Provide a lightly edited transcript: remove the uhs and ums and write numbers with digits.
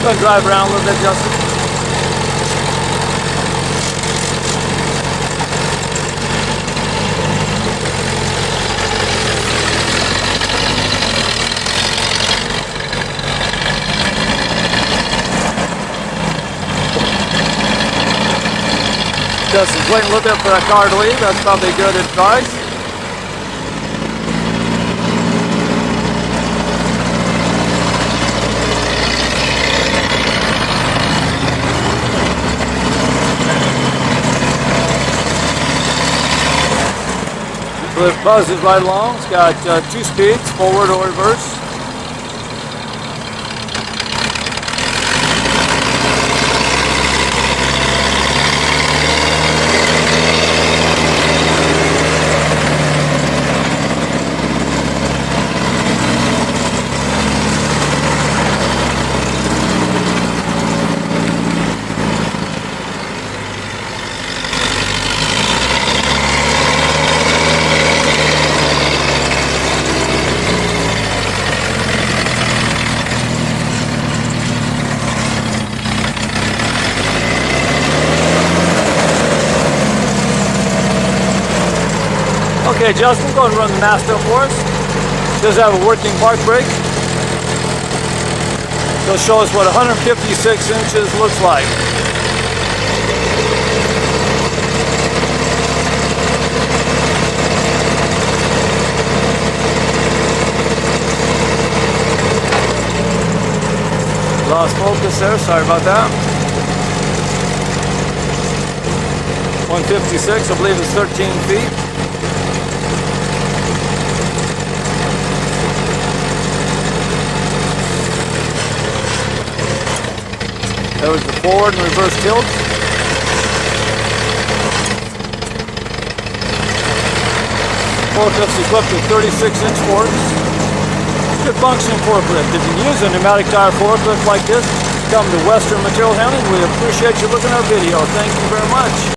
Gonna drive around a little bit, Justin. Justin's waiting a little bit for that car to leave. That's probably good advice. So it buzzes right along. It's got 2 speeds, forward or reverse. Okay, Justin, go ahead and run the master for us. Does have a working park brake. It'll show us what 156 inches looks like. Lost focus there, sorry about that. 156, I believe it's 13 feet. That was the forward and reverse tilt. Forklift's equipped with 36-inch forks. Good functioning forklift. If you use a pneumatic tire forklift like this, come to Western Material Handling. We appreciate you looking at our video. Thank you very much.